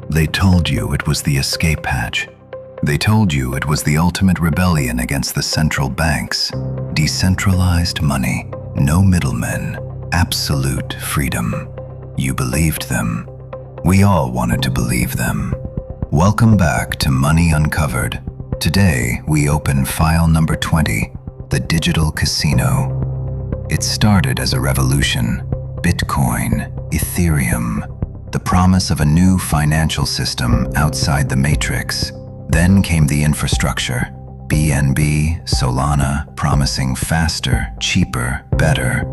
They told you it was the escape hatch. They told you it was the ultimate rebellion against the central banks. Decentralized money, no middlemen, absolute freedom. You believed them. We all wanted to believe them. Welcome back to Money Uncovered. Today, we open file number 20, the digital casino. It started as a revolution. Bitcoin, Ethereum, the promise of a new financial system outside the matrix. Then came the infrastructure, BNB, Solana, promising faster, cheaper, better.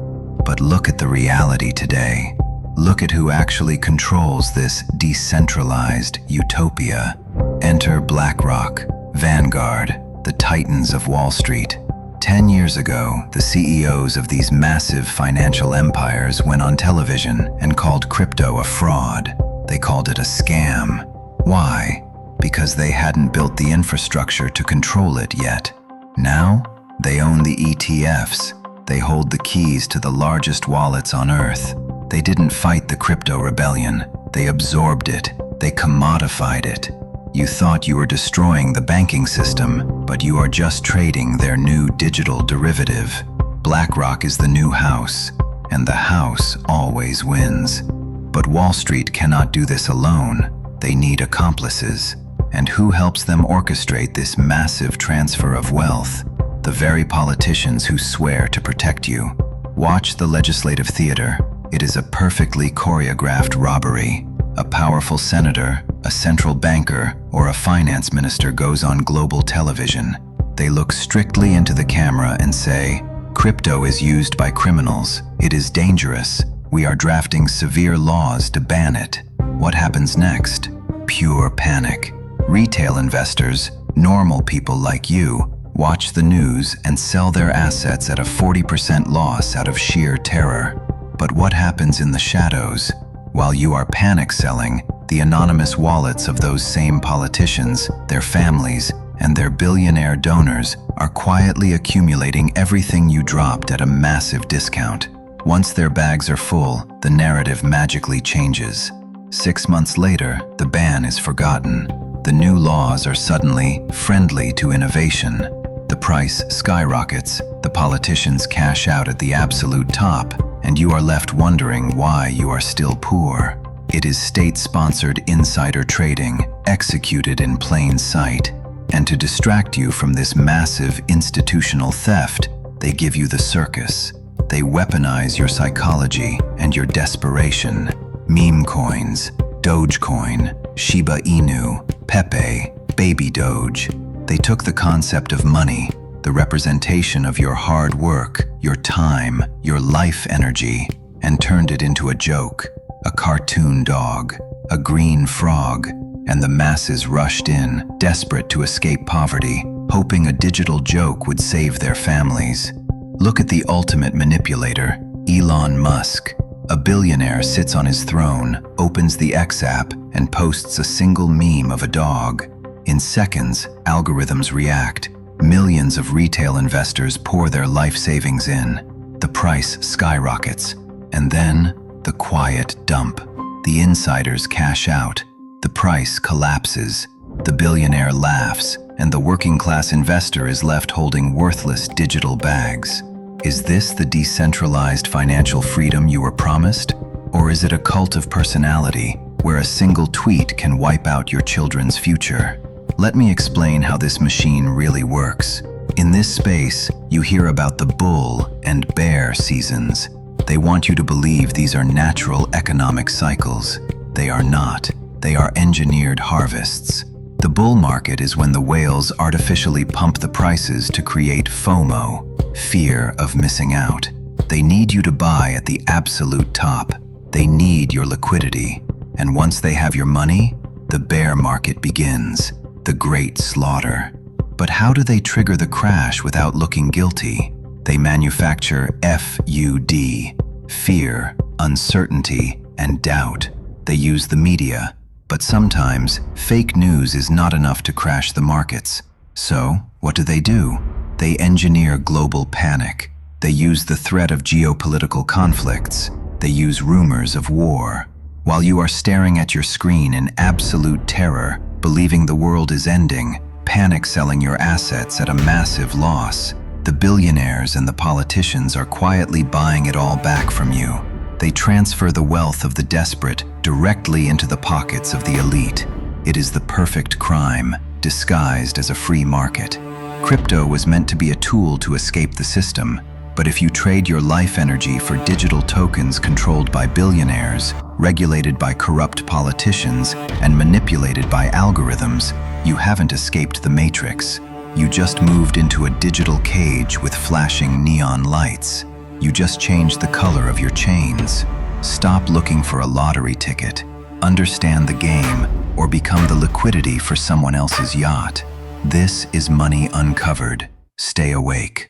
But look at the reality today. Look at who actually controls this decentralized utopia. Enter BlackRock, Vanguard, the titans of Wall Street. 10 years ago, the CEOs of these massive financial empires went on television and called crypto a fraud. They called it a scam. Why? Because they hadn't built the infrastructure to control it yet. Now, they own the ETFs. They hold the keys to the largest wallets on Earth. They didn't fight the crypto rebellion. They absorbed it. They commodified it. You thought you were destroying the banking system, but you are just trading their new digital derivative. BlackRock is the new house, and the house always wins. But Wall Street cannot do this alone. They need accomplices. And who helps them orchestrate this massive transfer of wealth? The very politicians who swear to protect you. Watch the legislative theater. It is a perfectly choreographed robbery. A powerful senator, a central banker, or a finance minister goes on global television. They look strictly into the camera and say, "Crypto is used by criminals. It is dangerous. We are drafting severe laws to ban it." What happens next? Pure panic. Retail investors, normal people like you, watch the news and sell their assets at a 40% loss out of sheer terror. But what happens in the shadows? While you are panic selling, the anonymous wallets of those same politicians, their families, and their billionaire donors are quietly accumulating everything you dropped at a massive discount. Once their bags are full, the narrative magically changes. 6 months later, the ban is forgotten. The new laws are suddenly friendly to innovation. The price skyrockets, the politicians cash out at the absolute top, and you are left wondering why you are still poor. It is state-sponsored insider trading, executed in plain sight. And to distract you from this massive institutional theft, they give you the circus. They weaponize your psychology and your desperation. Meme coins, Dogecoin, Shiba Inu, Pepe, Baby Doge. They took the concept of money, the representation of your hard work, your time, your life energy, and turned it into a joke, a cartoon dog, a green frog, and the masses rushed in, desperate to escape poverty, hoping a digital joke would save their families. Look at the ultimate manipulator, Elon Musk. A billionaire sits on his throne, opens the X app, and posts a single meme of a dog. In seconds, algorithms react. Millions of retail investors pour their life savings in. The price skyrockets. And then, the quiet dump. The insiders cash out. The price collapses. The billionaire laughs, and the working-class investor is left holding worthless digital bags. Is this the decentralized financial freedom you were promised? Or is it a cult of personality, where a single tweet can wipe out your children's future? Let me explain how this machine really works. In this space, you hear about the bull and bear seasons. They want you to believe these are natural economic cycles. They are not. They are engineered harvests. The bull market is when the whales artificially pump the prices to create FOMO, fear of missing out. They need you to buy at the absolute top. They need your liquidity. And once they have your money, the bear market begins, the great slaughter. But how do they trigger the crash without looking guilty? They manufacture FUD, fear, uncertainty, and doubt. They use the media. But sometimes, fake news is not enough to crash the markets. So, what do? They engineer global panic. They use the threat of geopolitical conflicts. They use rumors of war. While you are staring at your screen in absolute terror, believing the world is ending, panic selling your assets at a massive loss, the billionaires and the politicians are quietly buying it all back from you. They transfer the wealth of the desperate directly into the pockets of the elite. It is the perfect crime, disguised as a free market. Crypto was meant to be a tool to escape the system, but if you trade your life energy for digital tokens controlled by billionaires, regulated by corrupt politicians, and manipulated by algorithms, you haven't escaped the matrix. You just moved into a digital cage with flashing neon lights. You just changed the color of your chains. Stop looking for a lottery ticket. Understand the game, or become the liquidity for someone else's yacht. This is money uncovered. Stay awake.